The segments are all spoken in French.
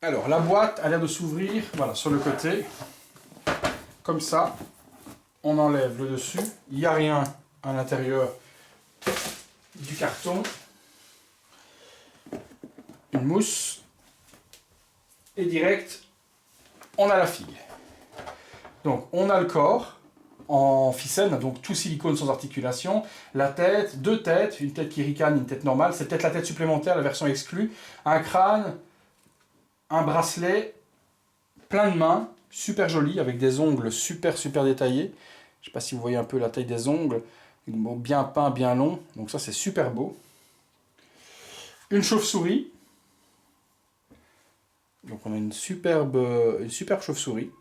Alors, la boîte a l'air de s'ouvrir, voilà, sur le côté. Comme ça, on enlève le dessus. Il n'y a rien à l'intérieur du carton. Une mousse. Et direct, on a la figue. Donc, on a le corps en ficelle, donc tout silicone sans articulation. La tête, deux têtes, une tête qui ricane, une tête normale. C'est peut-être la tête supplémentaire, la version exclue. Un crâne, un bracelet, plein de mains, super joli, avec des ongles super détaillés. Je ne sais pas si vous voyez un peu la taille des ongles. Bien peint, bien long. Donc ça, c'est super beau. Une chauve-souris. Donc on a une superbe chauve-souris.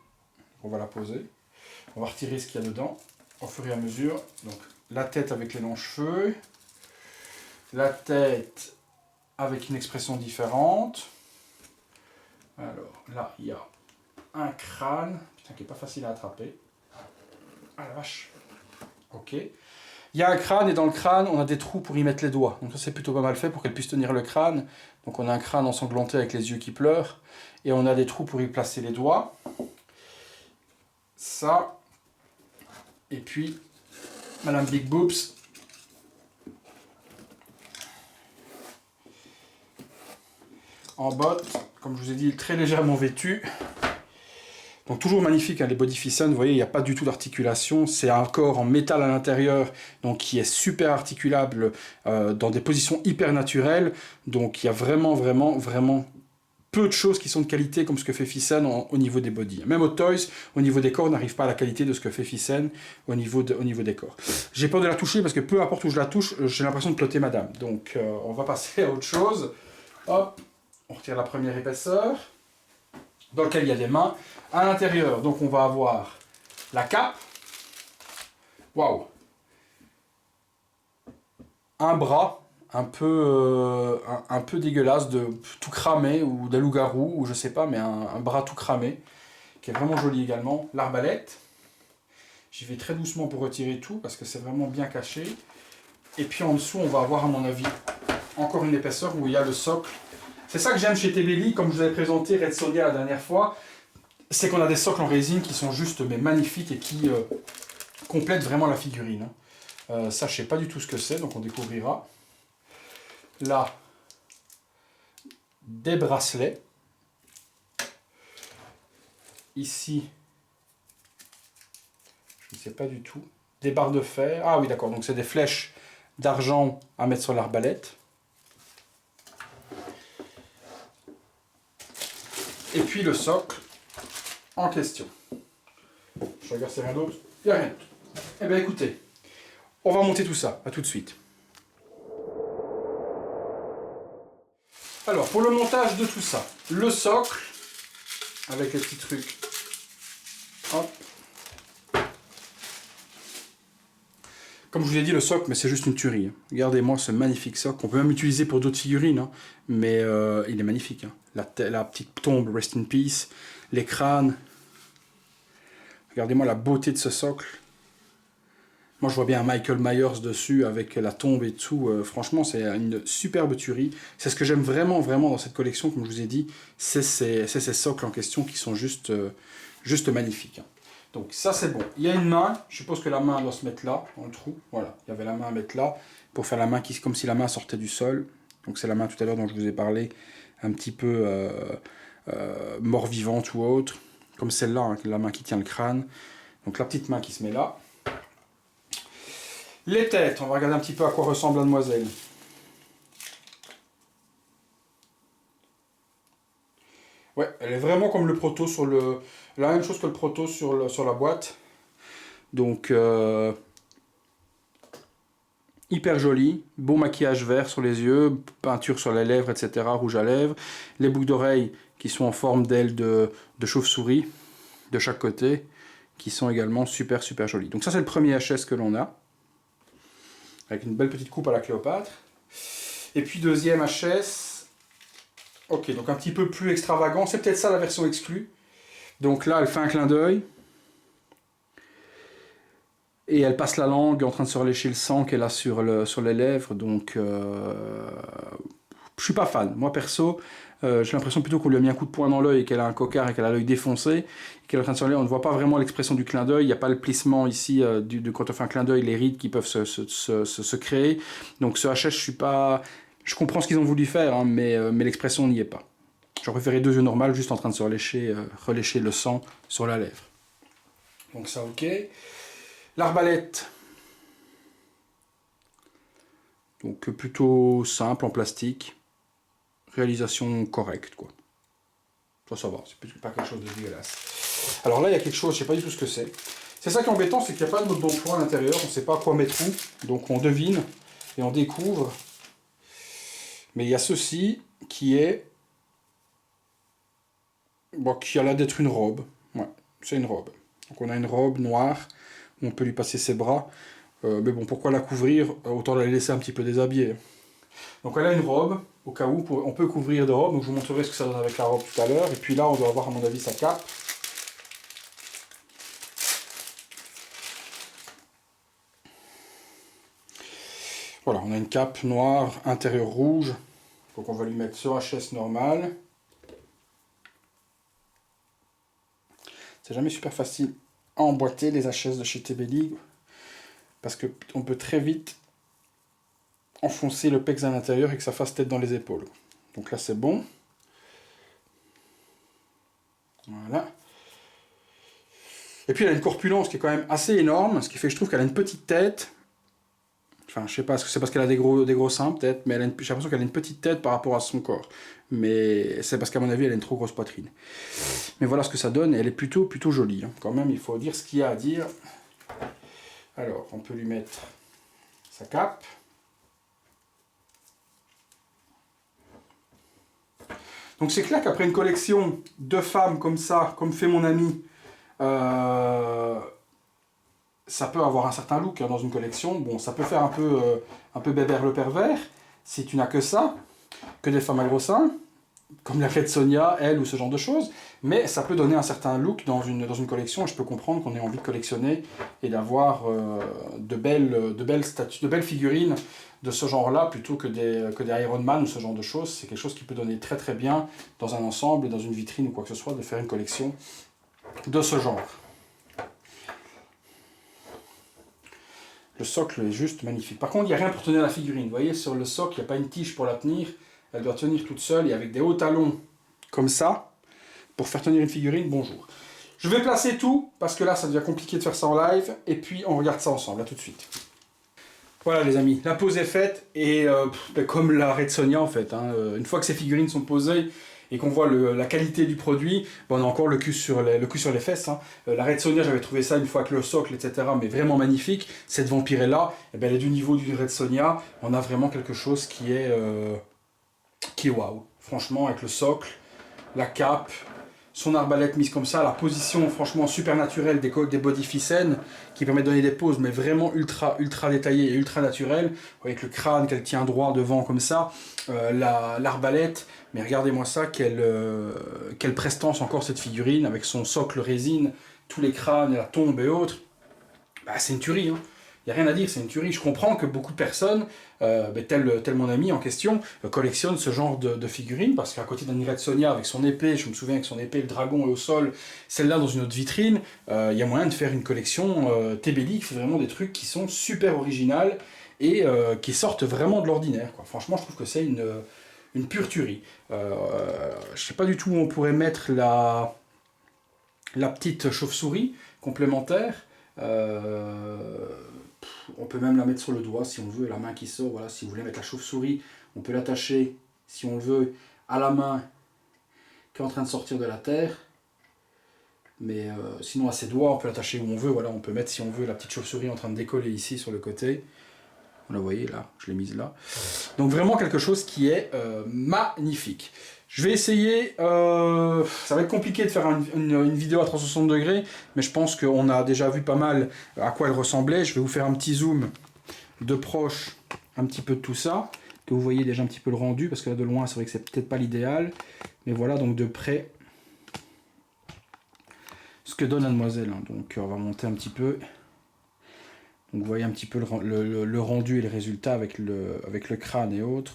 On va la poser. On va retirer ce qu'il y a dedans au fur et à mesure. Donc la tête avec les longs cheveux. La tête avec une expression différente. Alors là, il y a un crâne. Putain, qui n'est pas facile à attraper. Ah la vache. Ok. Il y a un crâne et dans le crâne, on a des trous pour y mettre les doigts. Donc ça, c'est plutôt pas mal fait pour qu'elle puisse tenir le crâne. Donc on a un crâne ensanglanté avec les yeux qui pleurent. Et on a des trous pour y placer les doigts. Ça. Et puis, Madame Big Boobs. En botte, comme je vous ai dit, très légèrement vêtue. Donc toujours magnifique, hein, les body fictions, vous voyez, il n'y a pas du tout d'articulation. C'est un corps en métal à l'intérieur, donc qui est super articulable dans des positions hyper naturelles. Donc il y a vraiment peu de choses qui sont de qualité comme ce que fait Ficen au niveau des bodies. Même au Toys, au niveau des corps, on n'arrive pas à la qualité de ce que fait Ficen au niveau des corps. J'ai peur de la toucher parce que peu importe où je la touche, j'ai l'impression de plotter madame. Donc on va passer à autre chose. Hop, on retire la première épaisseur, dans lequel il y a des mains. À l'intérieur, donc on va avoir la cape. Waouh! Un bras un peu dégueulasse, de tout cramé, ou d'un loup-garou, ou je sais pas, mais un bras tout cramé, qui est vraiment joli également. L'arbalète. J'y vais très doucement pour retirer tout, parce que c'est vraiment bien caché. Et puis en dessous, on va avoir, à mon avis, encore une épaisseur où il y a le socle. C'est ça que j'aime chez Tebelli, comme je vous avais présenté Red Sonia la dernière fois, c'est qu'on a des socles en résine qui sont juste mais magnifiques et qui complètent vraiment la figurine. Ça, je ne sais pas du tout ce que c'est, donc on découvrira. Là, des bracelets. Ici, je ne sais pas du tout. Des barres de fer. Ah oui, d'accord, donc c'est des flèches d'argent à mettre sur l'arbalète. Et puis le socle en question. Je regarde s'il y a rien d'autre. Il n'y a rien d'autre. Eh bien écoutez, on va monter tout ça. À tout de suite. Alors, pour le montage de tout ça, le socle, avec les petits trucs. Hop. Comme je vous ai dit, le socle, mais c'est juste une tuerie. Hein. Regardez-moi ce magnifique socle, qu'on peut même utiliser pour d'autres figurines, hein. Mais il est magnifique. Hein. La petite tombe, rest in peace, les crânes. Regardez-moi la beauté de ce socle. Moi, je vois bien un Michael Myers dessus, avec la tombe et tout. Franchement, c'est une superbe tuerie. C'est ce que j'aime vraiment dans cette collection, comme je vous ai dit. C'est ces socles en question qui sont juste magnifiques. Hein. Donc ça, c'est bon. Il y a une main. Je suppose que la main doit se mettre là, dans le trou. Voilà, il y avait la main à mettre là, pour faire la main comme si la main sortait du sol. Donc c'est la main tout à l'heure dont je vous ai parlé, un petit peu mort-vivante ou autre. Comme celle-là, hein, la main qui tient le crâne. Donc la petite main qui se met là. Les têtes, on va regarder un petit peu à quoi ressemble la demoiselle. Ouais, elle est vraiment comme le proto sur le... La même chose que le proto sur la boîte. Donc, hyper joli. Beau maquillage vert sur les yeux, peinture sur les lèvres, etc. Rouge à lèvres. Les boucles d'oreilles qui sont en forme d'ailes de chauve-souris de chaque côté, qui sont également super jolies. Donc ça, c'est le premier HS que l'on a. Avec une belle petite coupe à la Cléopâtre. Et puis deuxième HS. Ok, donc un petit peu plus extravagant. C'est peut-être ça la version exclue. Donc là, elle fait un clin d'œil. Et elle passe la langue en train de se relécher le sang qu'elle a sur les lèvres. Donc, je suis pas fan. Moi, perso, J'ai l'impression plutôt qu'on lui a mis un coup de poing dans l'œil et qu'elle a un cocard et qu'elle a l'œil défoncé, et qu'elle est en train de s'enlever. On ne voit pas vraiment l'expression du clin d'œil, il n'y a pas le plissement ici, quand on fait un clin d'œil, les rides qui peuvent se créer. Donc ce HS, je comprends ce qu'ils ont voulu faire, hein, mais l'expression n'y est pas. J'aurais préféré 2 yeux normaux juste en train de se relécher le sang sur la lèvre. Donc ça, ok. L'arbalète. Donc plutôt simple en plastique. Réalisation correcte, quoi. Ça va, c'est pas quelque chose de dégueulasse. Alors là, il y a quelque chose, je sais pas du tout ce que c'est. C'est ça qui est embêtant, c'est qu'il n'y a pas de mode d'emploi à l'intérieur, on ne sait pas à quoi mettre où. Donc on devine et on découvre. Mais il y a ceci qui est... Bon, qui a l'air d'être une robe. Ouais, c'est une robe. Donc on a une robe noire, où on peut lui passer ses bras. Mais bon, pourquoi la couvrir? Autant la laisser un petit peu déshabillée. Donc elle a une robe, au cas où on peut couvrir de robe. Donc je vous montrerai ce que ça donne avec la robe tout à l'heure. Et puis là, on doit avoir à mon avis sa cape. Voilà, on a une cape noire, intérieur rouge. Donc on va lui mettre ce HS normal. C'est jamais super facile à emboîter les HS de chez TB parce qu'on peut très vite enfoncer le pex à l'intérieur et que ça fasse tête dans les épaules. Donc là c'est bon. Voilà. Et puis elle a une corpulence qui est quand même assez énorme, ce qui fait que je trouve qu'elle a une petite tête. Enfin, je sais pas, est-ce que c'est parce qu'elle a des gros seins peut-être, mais j'ai l'impression qu'elle a une petite tête par rapport à son corps. Mais c'est parce qu'à mon avis, elle a une trop grosse poitrine. Mais voilà ce que ça donne, et elle est plutôt jolie. Hein. Quand même, il faut dire ce qu'il y a à dire. Alors, on peut lui mettre sa cape. Donc c'est clair qu'après une collection de femmes comme ça, comme fait mon ami, ça peut avoir un certain look hein, dans une collection. Bon, ça peut faire un peu bébert le pervers, si tu n'as que ça, que des femmes à gros seins, comme la Red Sonja, elle, ou ce genre de choses. Mais ça peut donner un certain look dans une collection, et je peux comprendre qu'on ait envie de collectionner et d'avoir de belles figurines de ce genre-là, plutôt que des Iron Man ou ce genre de choses. C'est quelque chose qui peut donner très très bien dans un ensemble, dans une vitrine ou quoi que ce soit, de faire une collection de ce genre. Le socle est juste magnifique. Par contre, il n'y a rien pour tenir la figurine. Vous voyez, sur le socle, il n'y a pas une tige pour la tenir. Elle doit tenir toute seule et avec des hauts talons comme ça, pour faire tenir une figurine, bonjour. Je vais placer tout, parce que là, ça devient compliqué de faire ça en live. Et puis, on regarde ça ensemble. À tout de suite. Voilà, les amis. La pose est faite. Et comme la Red Sonja, en fait. Hein, une fois que ces figurines sont posées, et qu'on voit la qualité du produit, bon, on a encore le cul sur les fesses. Hein. La Red Sonja, j'avais trouvé ça une fois avec le socle, etc., mais vraiment magnifique. Cette Vampirella, eh ben, elle est du niveau d'une Red Sonja. On a vraiment quelque chose qui est waouh. Franchement, avec le socle, la cape, son arbalète mise comme ça, la position franchement super naturelle des bodyficènes qui permet de donner des poses, mais vraiment ultra détaillées et ultra naturelles, avec le crâne qu'elle tient droit devant comme ça, l'arbalète. Mais regardez-moi ça, quelle prestance encore cette figurine, avec son socle résine, tous les crânes et la tombe et autres. Bah, c'est une tuerie, hein. Il n'y a rien à dire, c'est une tuerie. Je comprends que beaucoup de personnes, tel mon ami en question, collectionnent ce genre de figurines, parce qu'à côté d'une Red Sonja avec son épée, je me souviens avec son épée, le dragon est au sol, celle-là dans une autre vitrine, il y a moyen de faire une collection TB qui fait vraiment des trucs qui sont super originales et qui sortent vraiment de l'ordinaire. Franchement, je trouve que c'est une pure tuerie. Je ne sais pas du tout où on pourrait mettre la petite chauve-souris complémentaire. On peut même la mettre sur le doigt si on veut, la main qui sort. Voilà, si vous voulez mettre la chauve-souris, on peut l'attacher, si on le veut, à la main qui est en train de sortir de la terre. Mais sinon à ses doigts, on peut l'attacher où on veut. Voilà, on peut mettre, si on veut, la petite chauve-souris en train de décoller ici sur le côté. Vous la voyez là, je l'ai mise là. Donc vraiment quelque chose qui est magnifique. Je vais essayer, ça va être compliqué de faire une vidéo à 360 degrés, mais je pense qu'on a déjà vu pas mal à quoi elle ressemblait. Je vais vous faire un petit zoom de proche, un petit peu de tout ça, que vous voyez déjà un petit peu le rendu, parce que là de loin c'est vrai que c'est peut-être pas l'idéal, mais voilà donc de près ce que donne la demoiselle. Donc on va monter un petit peu. Donc vous voyez un petit peu le rendu et le résultat avec le crâne et autres.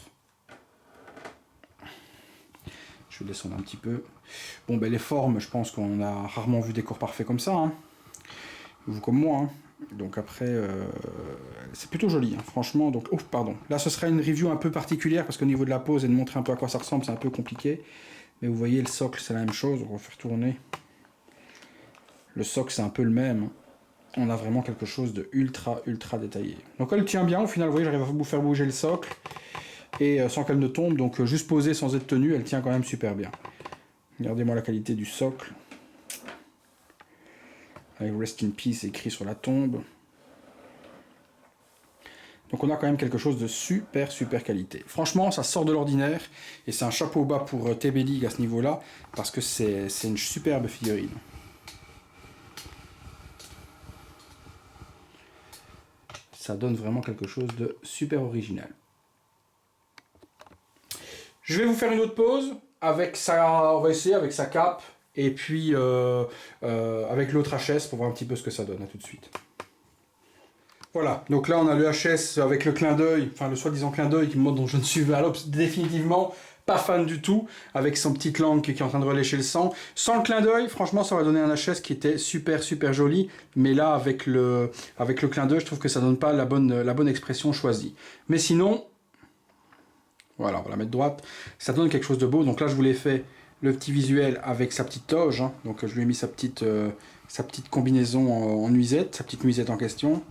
Je vais descendre un petit peu. Bon, ben les formes, je pense qu'on a rarement vu des corps parfaits comme ça. Hein. Vous comme moi. Hein. Donc après, c'est plutôt joli, hein, franchement. Donc, oh, pardon. Là, ce sera une review un peu particulière parce qu'au niveau de la pose et de montrer un peu à quoi ça ressemble, c'est un peu compliqué. Mais vous voyez, le socle, c'est la même chose. On va faire tourner. Le socle, c'est un peu le même. On a vraiment quelque chose de ultra détaillé. Donc elle tient bien. Au final, vous voyez, j'arrive à vous faire bouger le socle et sans qu'elle ne tombe. Donc juste posée sans être tenue, elle tient quand même super bien. Regardez-moi la qualité du socle. Avec Rest in Peace écrit sur la tombe. Donc on a quand même quelque chose de super qualité. Franchement, ça sort de l'ordinaire. Et c'est un chapeau bas pour TB League à ce niveau-là. Parce que c'est une superbe figurine. Ça donne vraiment quelque chose de super original. Je vais vous faire une autre pause. Avec sa, on va essayer avec sa cape. Et puis avec l'autre HS pour voir un petit peu ce que ça donne. À tout de suite. Voilà, donc là on a le HS avec le clin d'œil, enfin le soi-disant clin d'œil qui me montre dont je ne suis définitivement pas fan du tout, avec son petite langue qui est en train de relâcher le sang. Sans le clin d'œil, franchement ça aurait donné un HS qui était super joli, mais là avec le clin d'œil, je trouve que ça donne pas la bonne expression choisie. Mais sinon, voilà, on va la mettre droite, ça donne quelque chose de beau. Donc là je vous l'ai fait le petit visuel avec sa petite toge, hein. Donc je lui ai mis sa petite combinaison en nuisette, sa petite nuisette en question.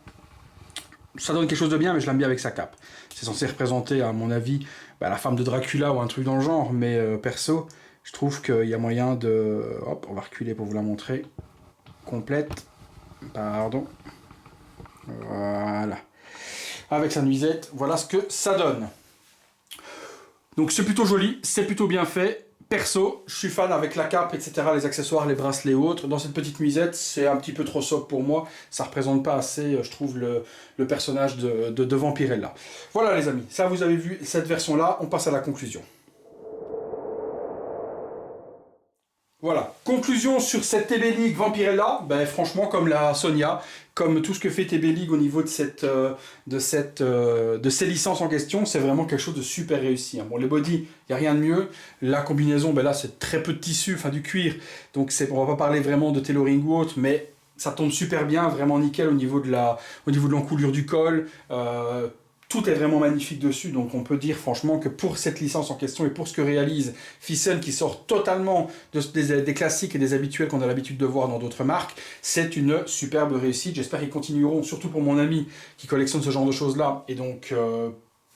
Ça donne quelque chose de bien, mais je l'aime bien avec sa cape. C'est censé représenter, à mon avis, la femme de Dracula ou un truc dans le genre, mais perso, je trouve qu'il y a moyen de... Hop, on va reculer pour vous la montrer. Complète. Pardon. Voilà. Avec sa nuisette, voilà ce que ça donne. Donc c'est plutôt joli, c'est plutôt bien fait. Perso, je suis fan avec la cape, etc., les accessoires, les bracelets et autres. Dans cette petite nuisette, c'est un petit peu trop sobre pour moi. Ça représente pas assez, je trouve, le personnage de Vampirella. Voilà les amis, ça vous avez vu cette version-là. On passe à la conclusion. Voilà, conclusion sur cette TB League Vampirella, ben franchement comme la Sonia, comme tout ce que fait TB League au niveau de ces licences en question, c'est vraiment quelque chose de super réussi. Hein. Bon, les body, il n'y a rien de mieux. La combinaison, ben là c'est très peu de tissu, enfin du cuir, donc on va pas parler vraiment de tailoring ou autre, mais ça tombe super bien, vraiment nickel au niveau de l'encoulure du col. Tout est vraiment magnifique dessus, donc on peut dire franchement que pour cette licence en question et pour ce que réalise Thyssen, qui sort totalement des classiques et des habituels qu'on a l'habitude de voir dans d'autres marques, c'est une superbe réussite. J'espère qu'ils continueront, surtout pour mon ami qui collectionne ce genre de choses-là, et donc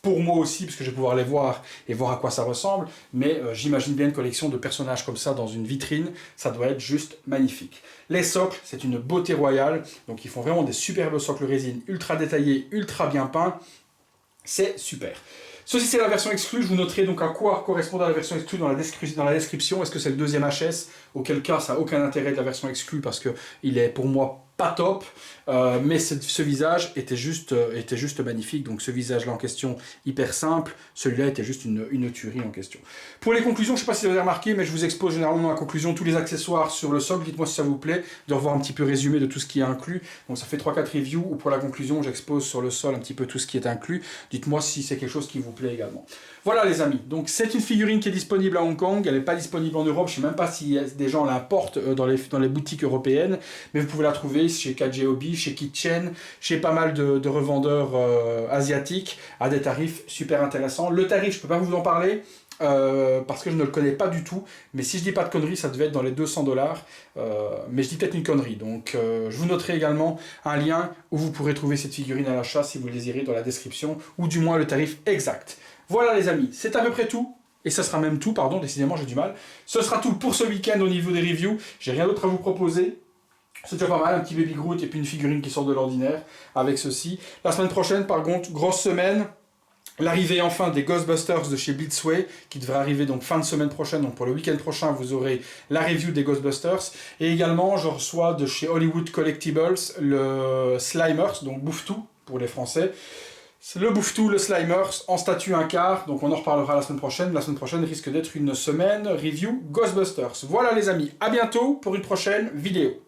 pour moi aussi, parce que je vais pouvoir les voir et voir à quoi ça ressemble, mais j'imagine bien une collection de personnages comme ça dans une vitrine, ça doit être juste magnifique. Les socles, c'est une beauté royale, donc ils font vraiment des superbes socles résine, ultra détaillés, ultra bien peints. C'est super. Ceci c'est la version exclue, je vous noterai donc à quoi correspond la version exclue dans la description. Est-ce que c'est le deuxième HS? Auquel cas ça n'a aucun intérêt de la version exclue parce qu'il est pour moi pas top, mais ce visage était juste magnifique. Donc ce visage là en question hyper simple, celui-là était juste une tuerie en question. Pour les conclusions, je ne sais pas si vous avez remarqué, mais je vous expose généralement dans la conclusion tous les accessoires sur le socle. Dites-moi si ça vous plaît de revoir un petit peu résumé de tout ce qui est inclus. Donc ça fait 3-4 reviews où pour la conclusion j'expose sur le sol un petit peu tout ce qui est inclus. Dites-moi si c'est quelque chose qui vous plaît également. Voilà les amis, donc c'est une figurine qui est disponible à Hong Kong, elle n'est pas disponible en Europe, je ne sais même pas si des gens l'importent dans les boutiques européennes, mais vous pouvez la trouver chez KJ Hobby, chez Kitchen, chez pas mal de revendeurs asiatiques, à des tarifs super intéressants. Le tarif, je ne peux pas vous en parler, parce que je ne le connais pas du tout, mais si je dis pas de conneries, ça devait être dans les 200 $, mais je dis peut-être une connerie, donc je vous noterai également un lien où vous pourrez trouver cette figurine à l'achat si vous le désirez dans la description, ou du moins le tarif exact. Voilà les amis, c'est à peu près tout, et ce sera même tout, pardon, décidément j'ai du mal. Ce sera tout pour ce week-end au niveau des reviews, j'ai rien d'autre à vous proposer. C'est déjà pas mal, un petit Baby Groot et puis une figurine qui sort de l'ordinaire avec ceci. La semaine prochaine, par contre, grosse semaine, l'arrivée enfin des Ghostbusters de chez Blitzway, qui devrait arriver donc fin de semaine prochaine, donc pour le week-end prochain, vous aurez la review des Ghostbusters. Et également, je reçois de chez Hollywood Collectibles le Slimers, donc Bouffe-Tout pour les Français. C'est le Bouffe-Tout, le Slimers, en statut 1/4, donc on en reparlera la semaine prochaine. La semaine prochaine risque d'être une semaine review Ghostbusters. Voilà les amis, à bientôt pour une prochaine vidéo.